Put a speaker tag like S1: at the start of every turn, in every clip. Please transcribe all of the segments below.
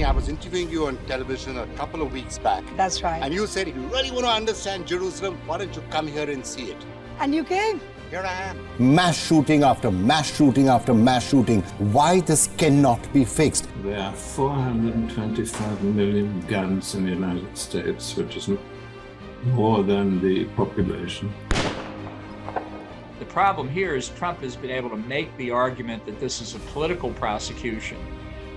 S1: I was interviewing you on television a couple of weeks back.
S2: That's right.
S1: And you said, if you really want to understand Jerusalem, why don't you come here and see it?
S2: And you came.
S1: Here I am.
S3: Mass shooting after mass shooting after mass shooting. Why this cannot be fixed?
S4: There are 425 million guns in the United States, which is more than the population.
S5: The problem here is Trump has been able to make the argument that this is a political prosecution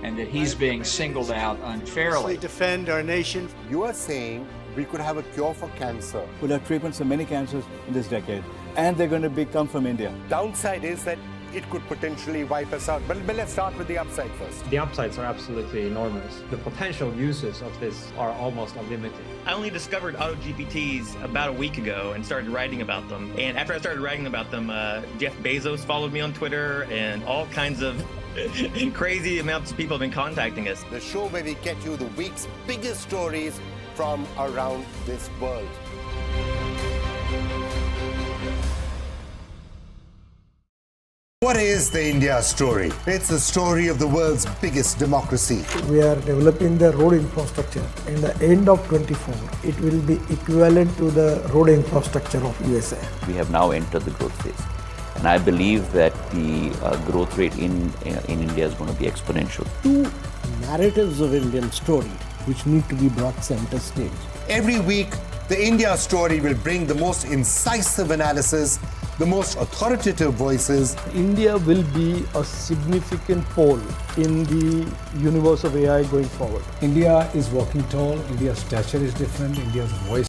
S5: and that he's being singled out unfairly.
S6: Defend our nation.
S3: You are saying we could have a cure for cancer.
S7: We'll have treatments for many cancers in this decade. And they're going to come from India.
S3: Downside is that it could potentially wipe us out. But let's start with the upside first.
S8: The upsides are absolutely enormous. The potential uses of this are almost unlimited.
S9: I only discovered AutoGPTs about a week ago and started writing about them. And after I started writing about them, Jeff Bezos followed me on Twitter and all kinds of crazy amounts of people have been contacting us.
S3: The show where we get you the week's biggest stories from around this world. What is the India story? It's the story of the world's biggest democracy.
S6: We are developing the road infrastructure. In the end of 24, it will be equivalent to the road infrastructure of USA.
S10: We have now entered the growth phase. And I believe that the growth rate in India is going to be exponential.
S11: Two narratives of Indian story which need to be brought center stage.
S3: Every week, the India story will bring the most incisive analysis, the most authoritative voices.
S11: India will be a significant pole in the universe of AI going forward.
S12: India is walking tall, India's stature is different, India's voice.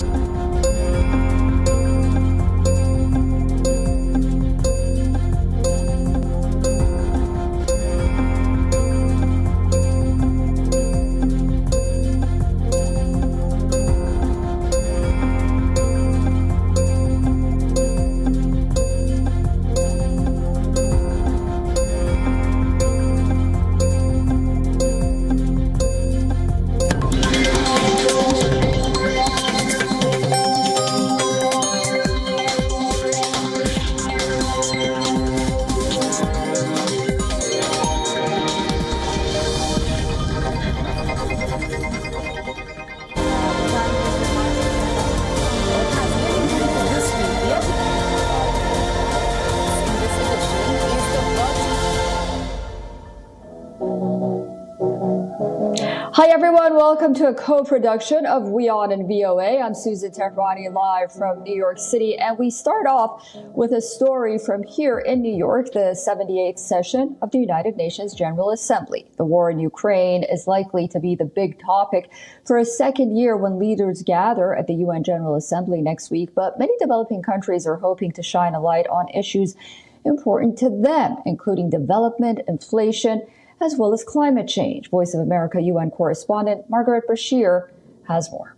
S13: Hi everyone, welcome to a co-production of WION and VOA. I'm Susan Tehrani live from New York City, and we start off with a story from here in New York, the 78th session of the United Nations General Assembly. The war in Ukraine is likely to be the big topic for a second year when leaders gather at the UN General Assembly next week, but many developing countries are hoping to shine a light on issues important to them, including development, inflation, as well as climate change. Voice of America UN correspondent Margaret Bashir has more.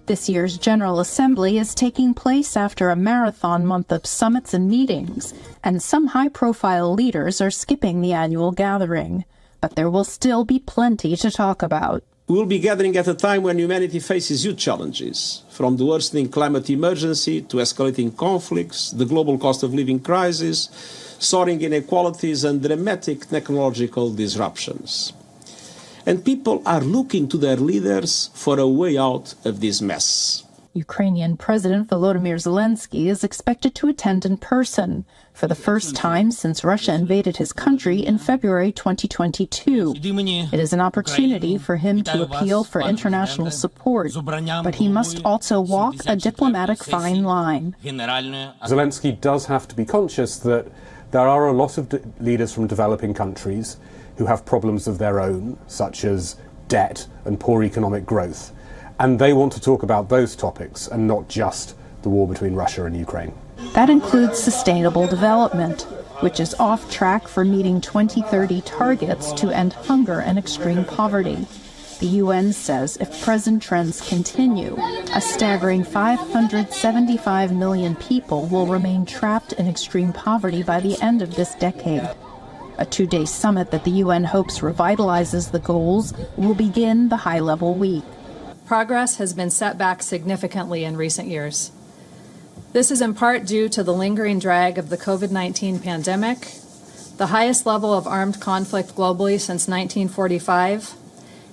S14: This year's General Assembly is taking place after a marathon month of summits and meetings, and some high-profile leaders are skipping the annual gathering. But there will still be plenty to talk about.
S15: We will be gathering at a time when humanity faces huge challenges, from the worsening climate emergency to escalating conflicts, the global cost of living crisis, soaring inequalities and dramatic technological disruptions. And people are looking to their leaders for a way out of this mess.
S14: Ukrainian President Volodymyr Zelensky is expected to attend in person for the first time since Russia invaded his country in February 2022. It is an opportunity for him to appeal for international support, but he must also walk a diplomatic fine line.
S16: Zelensky does have to be conscious that there are a lot of leaders from developing countries who have problems of their own, such as debt and poor economic growth. And they want to talk about those topics and not just the war between Russia and Ukraine.
S14: That includes sustainable development, which is off track for meeting 2030 targets to end hunger and extreme poverty. The UN says if present trends continue, a staggering 575 million people will remain trapped in extreme poverty by the end of this decade. A two-day summit that the UN hopes revitalizes the goals will begin the high-level week.
S17: Progress has been set back significantly in recent years. This is in part due to the lingering drag of the COVID-19 pandemic, the highest level of armed conflict globally since 1945,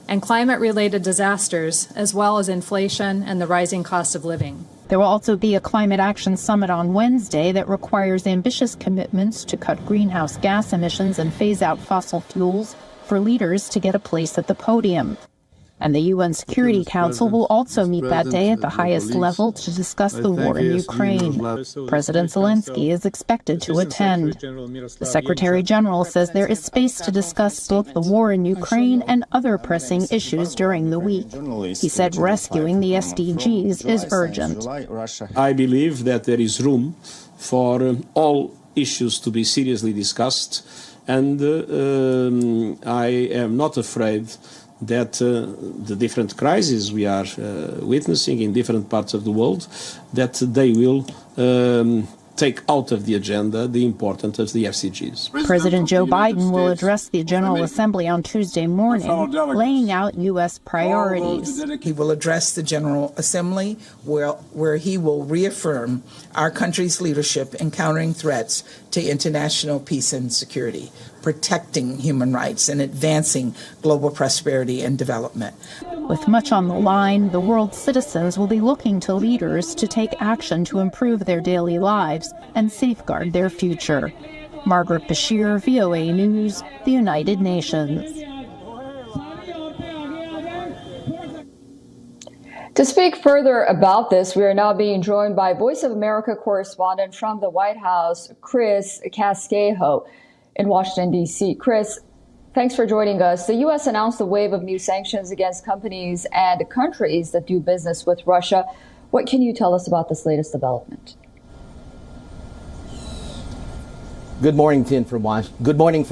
S17: and climate-related disasters, as well as inflation and the rising cost of living.
S14: There will also be a climate action summit on Wednesday that requires ambitious commitments to cut greenhouse gas emissions and phase out fossil fuels for leaders to get a place at the podium. And the UN Security Council will also meet that day at the highest level to discuss the war in Ukraine. President Zelensky is expected to attend. The Secretary General says there is space to discuss both the war in Ukraine and other pressing issues during the week. He said rescuing the SDGs is urgent.
S15: I believe that there is room for all issues to be seriously discussed, and I am not afraid that the different crises we are witnessing in different parts of the world, that they will take out of the agenda the importance of the SDGs.
S14: President Joe Biden will address the General Assembly on Tuesday morning, laying out U.S. priorities.
S2: He will address the General Assembly where he will reaffirm our country's leadership in countering threats to international peace and security, protecting human rights, and advancing global prosperity and development.
S14: With much on the line, the world's citizens will be looking to leaders to take action to improve their daily lives and safeguard their future. Margaret Bashir, VOA News, the United Nations.
S13: To speak further about this, we are now being joined by Voice of America correspondent from the White House, Chris Casquejo in Washington, D.C. Chris, thanks for joining us. The U.S. announced a wave of new sanctions against companies and countries that do business with Russia. What can you tell us about this latest development?
S18: Good morning from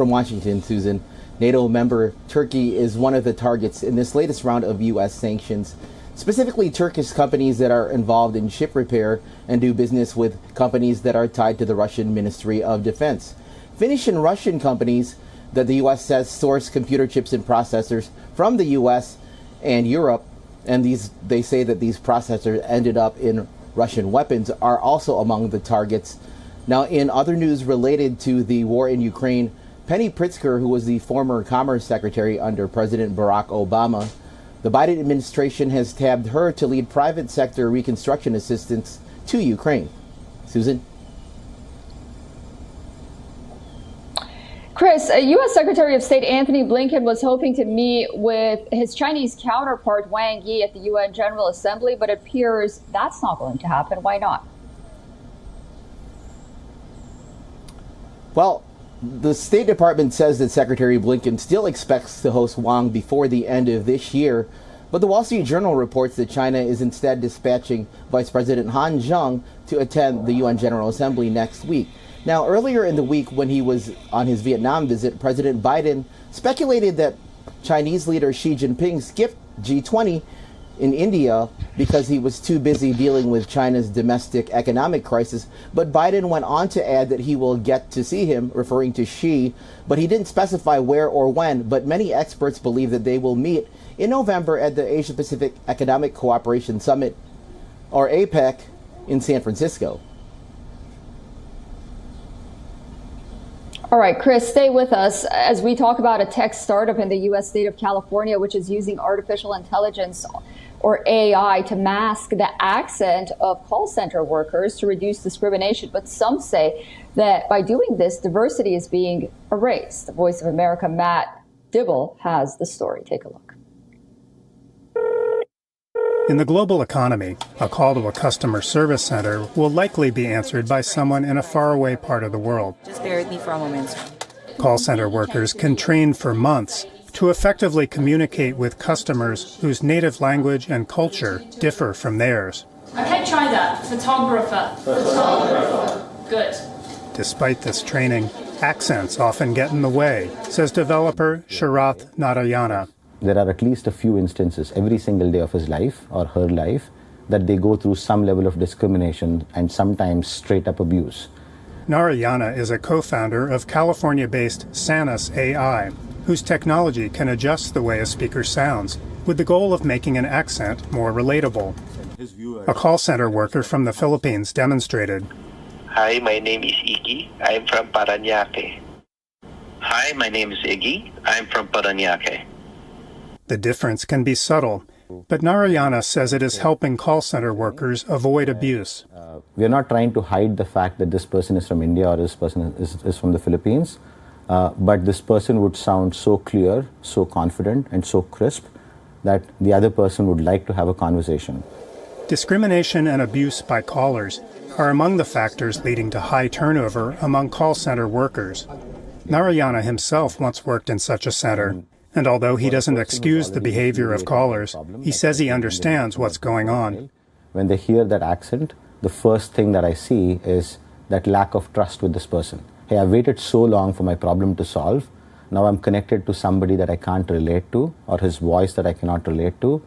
S18: Washington, Susan. NATO member Turkey is one of the targets in this latest round of U.S. sanctions, specifically Turkish companies that are involved in ship repair and do business with companies that are tied to the Russian Ministry of Defense. Finnish and Russian companies that the U.S. says source computer chips and processors from the U.S. and Europe, and they say that these processors ended up in Russian weapons, are also among the targets. Now, in other news related to the war in Ukraine, Penny Pritzker, who was the former Commerce Secretary under President Barack Obama, the Biden administration has tabbed her to lead private sector reconstruction assistance to Ukraine. Susan?
S13: Chris, U.S. Secretary of State Anthony Blinken was hoping to meet with his Chinese counterpart Wang Yi at the UN General Assembly, but it appears that's not going to happen. Why not?
S18: Well, the State Department says that Secretary Blinken still expects to host Wang before the end of this year, but the Wall Street Journal reports that China is instead dispatching Vice President Han Zheng to attend the UN General Assembly next week. Now, earlier in the week when he was on his Vietnam visit, President Biden speculated that Chinese leader Xi Jinping skipped G20 in India because he was too busy dealing with China's domestic economic crisis. But Biden went on to add that he will get to see him, referring to Xi, but he didn't specify where or when. But many experts believe that they will meet in November at the Asia Pacific Economic Cooperation Summit, or APEC, in San Francisco.
S13: All right, Chris, stay with us as we talk about a tech startup in the U.S. state of California, which is using artificial intelligence, or AI, to mask the accent of call center workers to reduce discrimination. But some say that by doing this, diversity is being erased. The Voice of America, Matt Dibble, has the story. Take a look.
S19: In the global economy, a call to a customer service center will likely be answered by someone in a faraway part of the world.
S20: Just bear with me for a moment.
S19: Call center workers can train for months to effectively communicate with customers whose native language and culture differ from theirs.
S20: Okay, try that. Photographer. Good.
S19: Despite this training, accents often get in the way, says developer Sharath Narayana.
S21: There are at least a few instances every single day of his life or her life that they go through some level of discrimination and sometimes straight up abuse.
S19: Narayana is a co-founder of California-based Sanus AI, whose technology can adjust the way a speaker sounds, with the goal of making an accent more relatable. A call center worker from the Philippines demonstrated.
S22: Hi, my name is Iki. I'm from Parañaque.
S1: Hi, my name is Iggy. I'm from Paranaque.
S19: The difference can be subtle, but Narayana says it is helping call center workers avoid abuse.
S21: We are not trying to hide the fact that this person is from India or this person is from the Philippines, but this person would sound so clear, so confident, and so crisp that the other person would like to have a conversation.
S19: Discrimination and abuse by callers are among the factors leading to high turnover among call center workers. Narayana himself once worked in such a center, and although he doesn't excuse the behavior of callers, he says he understands what's going on.
S21: When they hear that accent, the first thing that I see is that lack of trust with this person. Hey, I've waited so long for my problem to solve. Now I'm connected to somebody that I can't relate to, or his voice that I cannot relate to.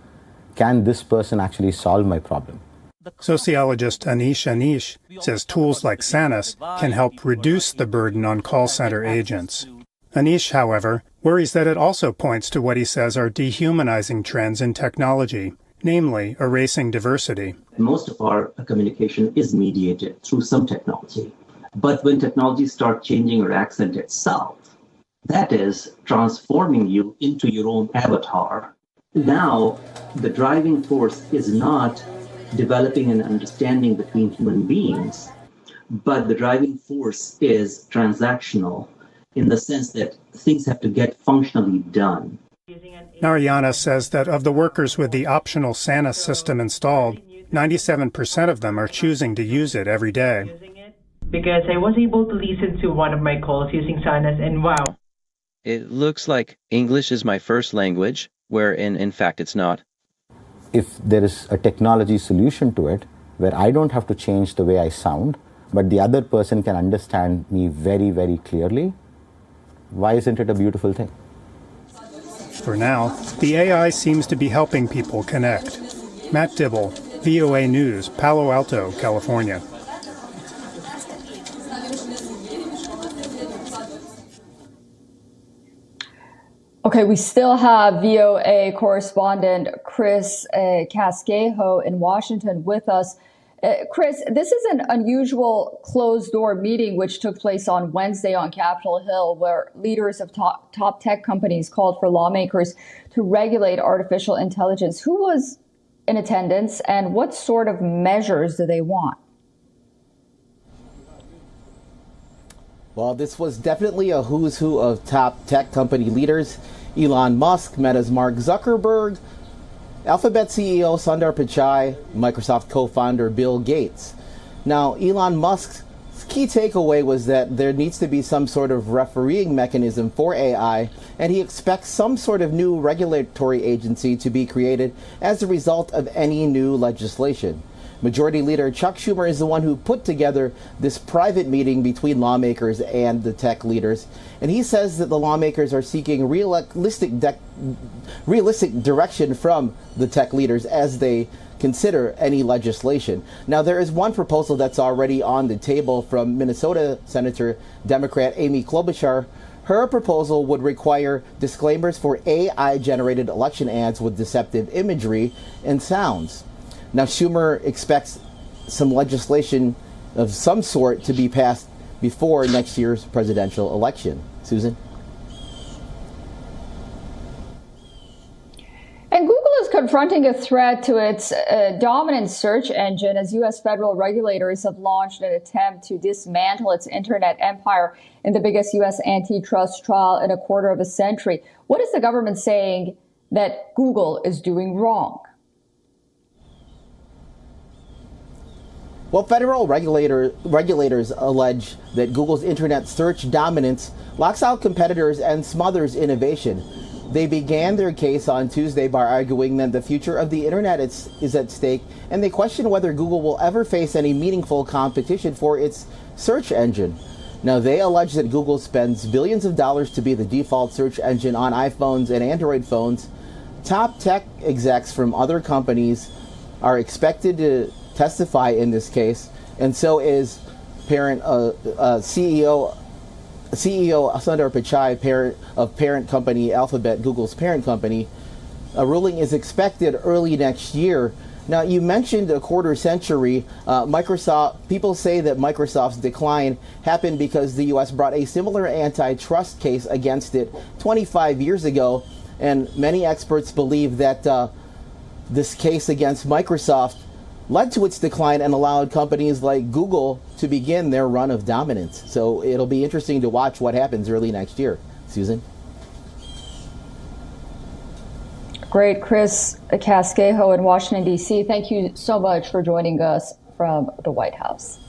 S21: Can this person actually solve my problem?
S19: Sociologist Anish says tools like SANUS can help reduce the burden on call center agents. Anish, however, worries that it also points to what he says are dehumanizing trends in technology, namely erasing diversity.
S22: Most of our communication is mediated through some technology. But when technology starts changing your accent itself, that is transforming you into your own avatar. Now, the driving force is not developing an understanding between human beings, but the driving force is transactional in the sense that things have to get functionally done.
S19: Narayana says that of the workers with the optional SANUS system installed, 97% of them are choosing to use it every day.
S23: Because I was able to listen to one of my calls using SANUS, and wow.
S24: It looks like English is my first language, where in fact it's not.
S21: If there is a technology solution to it, where I don't have to change the way I sound, but the other person can understand me very, very clearly, why isn't it a beautiful thing?
S19: For now, the AI seems to be helping people connect. Matt Dibble, VOA News, Palo Alto, California.
S13: Okay, we still have VOA correspondent Chris Casquejo in Washington with us. Chris, this is an unusual closed-door meeting which took place on Wednesday on Capitol Hill, where leaders of top tech companies called for lawmakers to regulate artificial intelligence. Who was in attendance, and what sort of measures do they want?
S18: Well, this was definitely a who's who of top tech company leaders. Elon Musk, Meta's Mark Zuckerberg, Alphabet CEO Sundar Pichai, Microsoft co-founder Bill Gates. Now, Elon Musk's key takeaway was that there needs to be some sort of refereeing mechanism for AI, and he expects some sort of new regulatory agency to be created as a result of any new legislation. Majority Leader Chuck Schumer is the one who put together this private meeting between lawmakers and the tech leaders, and he says that the lawmakers are seeking realistic direction from the tech leaders as they consider any legislation. Now, there is one proposal that's already on the table from Minnesota Senator Democrat Amy Klobuchar. Her proposal would require disclaimers for AI-generated election ads with deceptive imagery and sounds. Now, Schumer expects some legislation of some sort to be passed before next year's presidential election. Susan?
S13: And Google is confronting a threat to its dominant search engine as U.S. federal regulators have launched an attempt to dismantle its internet empire in the biggest U.S. antitrust trial in a quarter of a century. What is the government saying that Google is doing wrong?
S18: Well, federal regulators allege that Google's internet search dominance locks out competitors and smothers innovation. They began their case on Tuesday by arguing that the future of the internet is at stake, and they question whether Google will ever face any meaningful competition for its search engine. Now, they allege that Google spends billions of dollars to be the default search engine on iPhones and Android phones. Top tech execs from other companies are expected to testify in this case, and so is CEO Sundar Pichai, parent company Alphabet, Google's parent company. A ruling is expected early next year. Now, you mentioned a quarter century. People say that Microsoft's decline happened because the U.S. brought a similar antitrust case against it 25 years ago, and many experts believe that this case against Microsoft led to its decline and allowed companies like Google to begin their run of dominance. So it'll be interesting to watch what happens early next year. Susan?
S13: Great. Chris Casquejo in Washington, D.C., thank you so much for joining us from the White House.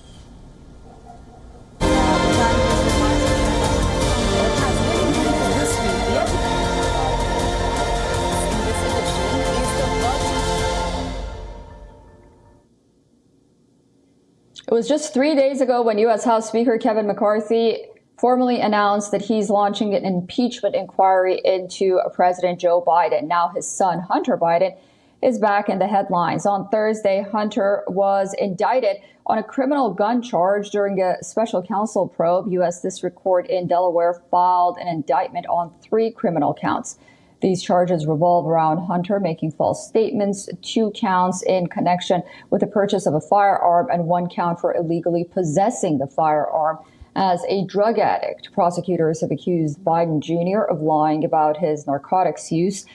S13: It was just 3 days ago when U.S. House Speaker Kevin McCarthy formally announced that he's launching an impeachment inquiry into President Joe Biden. Now his son, Hunter Biden, is back in the headlines. On Thursday, Hunter was indicted on a criminal gun charge during a special counsel probe. U.S. District Court in Delaware filed an indictment on 3 criminal counts. These charges revolve around Hunter making false statements, 2 counts in connection with the purchase of a firearm, and 1 count for illegally possessing the firearm. As a drug addict, prosecutors have accused Biden Jr. of lying about his narcotics use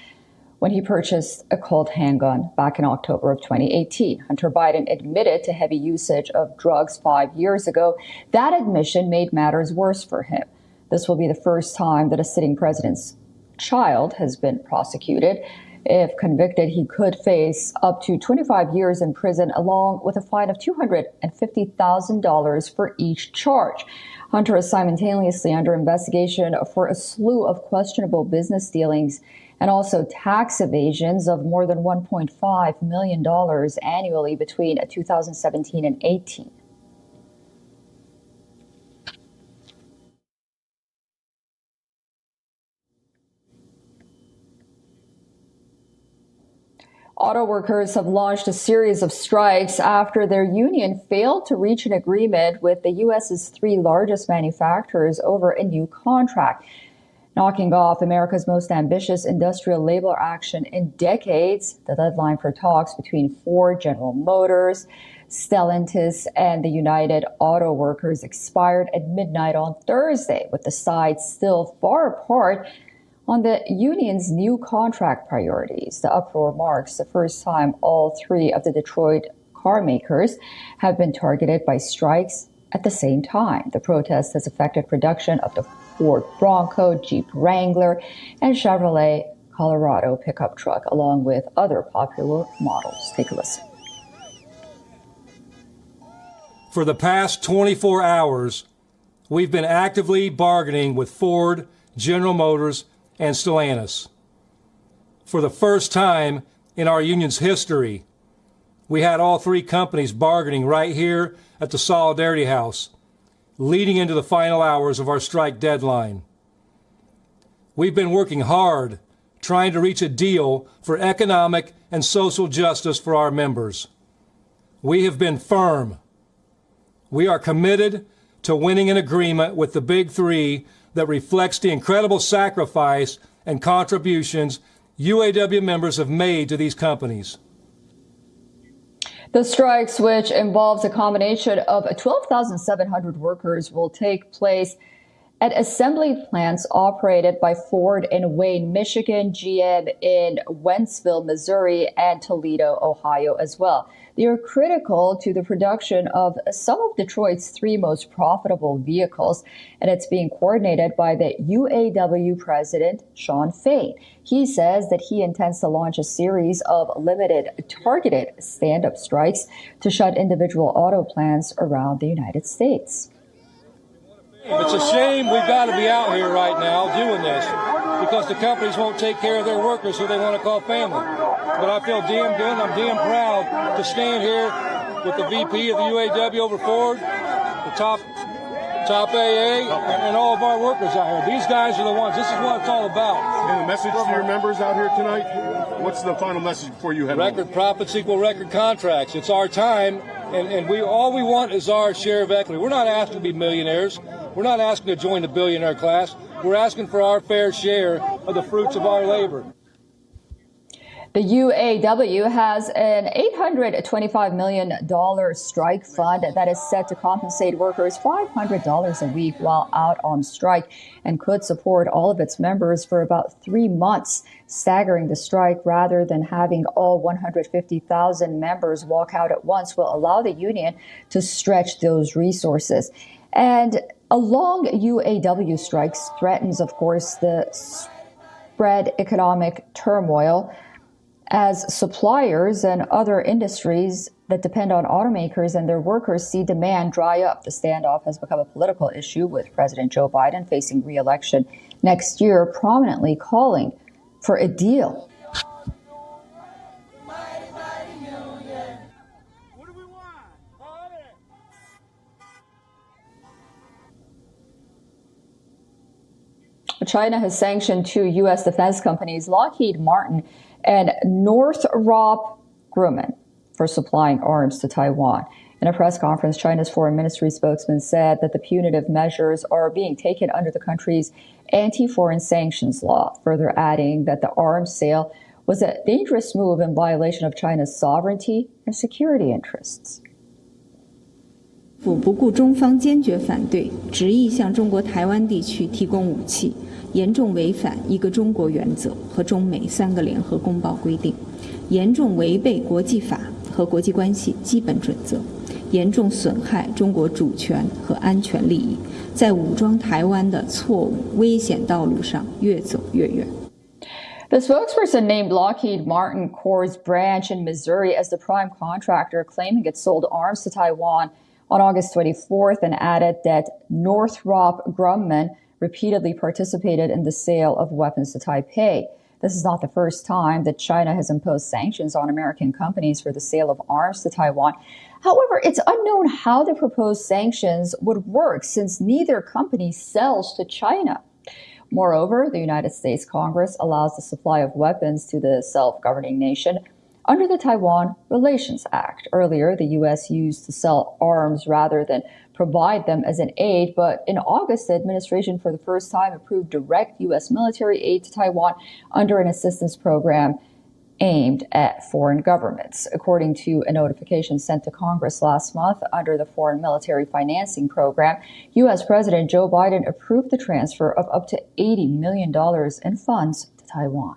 S13: when he purchased a Colt handgun back in October of 2018. Hunter Biden admitted to heavy usage of drugs 5 years ago. That admission made matters worse for him. This will be the first time that a sitting president's child has been prosecuted. If convicted, he could face up to 25 years in prison, along with a fine of $250,000 for each charge. Hunter is simultaneously under investigation for a slew of questionable business dealings and also tax evasions of more than $1.5 million annually between 2017 and 18. Auto workers have launched a series of strikes after their union failed to reach an agreement with the U.S.'s 3 largest manufacturers over a new contract, knocking off America's most ambitious industrial labor action in decades. The deadline for talks between Ford, General Motors, Stellantis, and the United Auto Workers expired at midnight on Thursday, with the sides still far apart on the union's new contract priorities. The uproar marks the first time all 3 of the Detroit car makers have been targeted by strikes at the same time. The protest has affected production of the Ford Bronco, Jeep Wrangler, and Chevrolet Colorado pickup truck, along with other popular models. Take a listen.
S4: For the past 24 hours, we've been actively bargaining with Ford, General Motors, and Stellantis. For the first time in our union's history, we had all 3 companies bargaining right here at the Solidarity House, leading into the final hours of our strike deadline. We've been working hard, trying to reach a deal for economic and social justice for our members. We have been firm. We are committed to winning an agreement with the Big 3 that reflects the incredible sacrifice and contributions UAW members have made to these companies.
S13: The strikes, which involves a combination of 12,700 workers, will take place at assembly plants operated by Ford in Wayne, Michigan, GM in Wentzville, Missouri, and Toledo, Ohio as well. They are critical to the production of some of Detroit's 3 most profitable vehicles, and it's being coordinated by the UAW president, Shawn Fain. He says that he intends to launch a series of limited, targeted stand-up strikes to shut individual auto plants around the United States.
S4: It's a shame we've got to be out here right now doing this because the companies won't take care of their workers who they want to call family. But I feel damn good and I'm damn proud to stand here with the VP of the UAW over Ford, the top AA, and all of our workers out here. These guys are the ones. This is what it's all about.
S5: And the message to your members out here tonight? What's the final message before you head home?
S4: Record profits equal record contracts. It's our time, and all we want is our share of equity. We're not asking to be millionaires. We're not asking to join the billionaire class. We're asking for our fair share of the fruits of our labor.
S13: The UAW has an $825 million strike fund that is set to compensate workers $500 a week while out on strike and could support all of its members for about 3 months. Staggering the strike rather than having all 150,000 members walk out at once will allow the union to stretch those resources. And a long UAW strikes threatens, of course, the spread economic turmoil as suppliers and other industries that depend on automakers and their workers see demand dry up. The standoff has become a political issue, with President Joe Biden facing re-election next year, prominently calling for a deal. China has sanctioned 2 U.S. defense companies, Lockheed Martin and Northrop Grumman, for supplying arms to Taiwan. In a press conference, China's foreign ministry spokesman said that the punitive measures are being taken under the country's anti-foreign sanctions law, further adding that the arms sale was a dangerous move in violation of China's sovereignty and security interests.
S6: 不顾中方坚决反对，执意向中国台湾地区提供武器，严重违反一个中国原则和中美3个联合公报规定，严重违背国际法和国际关系基本准则，严重损害中国主权和安全利益，在武装台湾的错误危险道路上越走越远。
S13: The spokesperson named Lockheed Martin Corp's branch in Missouri as the prime contractor, claiming it sold arms to Taiwan on August 24th, and added that Northrop Grumman repeatedly participated in the sale of weapons to Taipei. This is not the first time that China has imposed sanctions on American companies for the sale of arms to Taiwan. However, it's unknown how the proposed sanctions would work, since neither company sells to China. Moreover, the United States Congress allows the supply of weapons to the self-governing nation under the Taiwan Relations Act. Earlier, the U.S. used to sell arms rather than provide them as an aid, but in August, the administration for the first time approved direct U.S. military aid to Taiwan under an assistance program aimed at foreign governments. According to a notification sent to Congress last month under the Foreign Military Financing Program, U.S. President Joe Biden approved the transfer of up to $80 million in funds to Taiwan.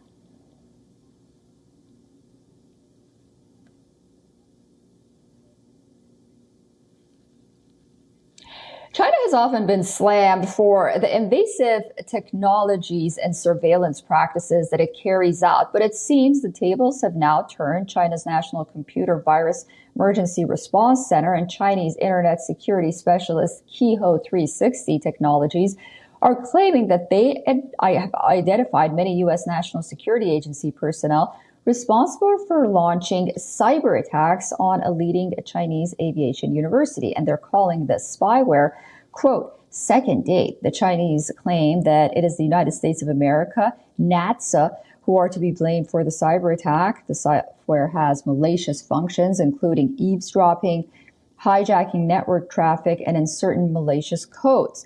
S13: China has often been slammed for the invasive technologies and surveillance practices that it carries out, but it seems the tables have now turned. China's National Computer Virus Emergency Response Center and Chinese Internet Security Specialist Keyhole 360 Technologies are claiming that they have identified many U.S. National Security Agency personnel responsible for launching cyber attacks on a leading Chinese aviation university, and they're calling the spyware, quote, second date. The Chinese claim that it is the United States of America, NASA, who are to be blamed for the cyber attack. The software has malicious functions, including eavesdropping, hijacking network traffic, and in certain malicious codes.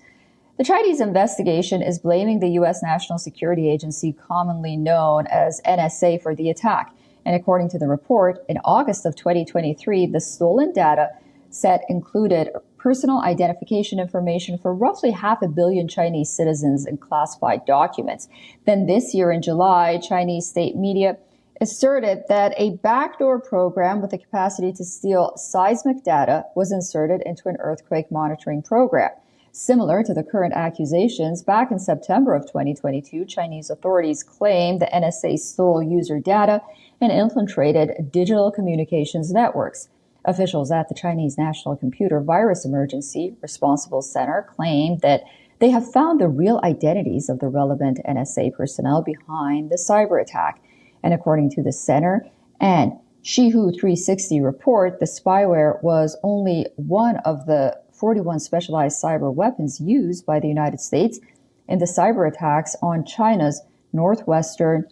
S13: The Chinese investigation is blaming the U.S. National Security Agency, commonly known as NSA, for the attack. And according to the report, in August of 2023, the stolen data set included personal identification information for roughly 500 million Chinese citizens in classified documents. Then this year in July, Chinese state media asserted that a backdoor program with the capacity to steal seismic data was inserted into an earthquake monitoring program. Similar to the current accusations, back in September of 2022, Chinese authorities claimed the NSA stole user data and infiltrated digital communications networks. Officials at the Chinese National Computer Virus Emergency Responsible Center claimed that they have found the real identities of the relevant NSA personnel behind the cyber attack. And according to the center and Keyhole 360 report, the spyware was only one of the 41 specialized cyber weapons used by the United States in the cyber attacks on China's Northwestern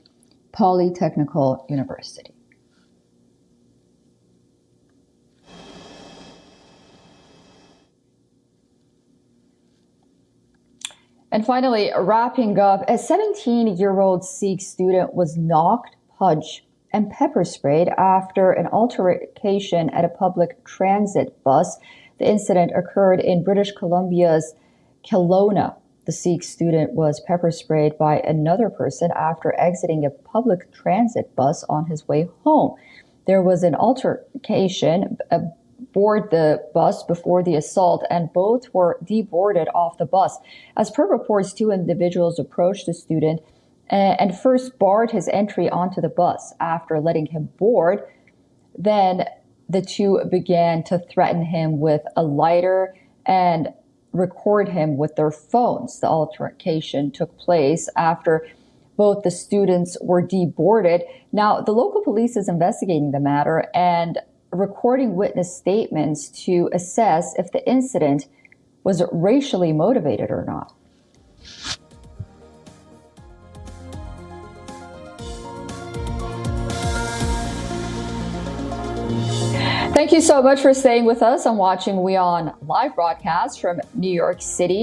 S13: Polytechnical University. And finally, wrapping up, a 17-year-old Sikh student was knocked, punched, and pepper sprayed after an altercation at a public transit bus. The incident occurred in British Columbia's Kelowna. The Sikh student was pepper sprayed by another person after exiting a public transit bus on his way home. There was an altercation aboard the bus before the assault, and both were deboarded off the bus. As per reports, two individuals approached the student and first barred his entry onto the bus. After letting him board, then the two began to threaten him with a lighter and record him with their phones. The altercation took place after both the students were deboarded. Now, the local police is investigating the matter and recording witness statements to assess if the incident was racially motivated or not. Thank you so much for staying with us and watching WION live broadcast from New York City.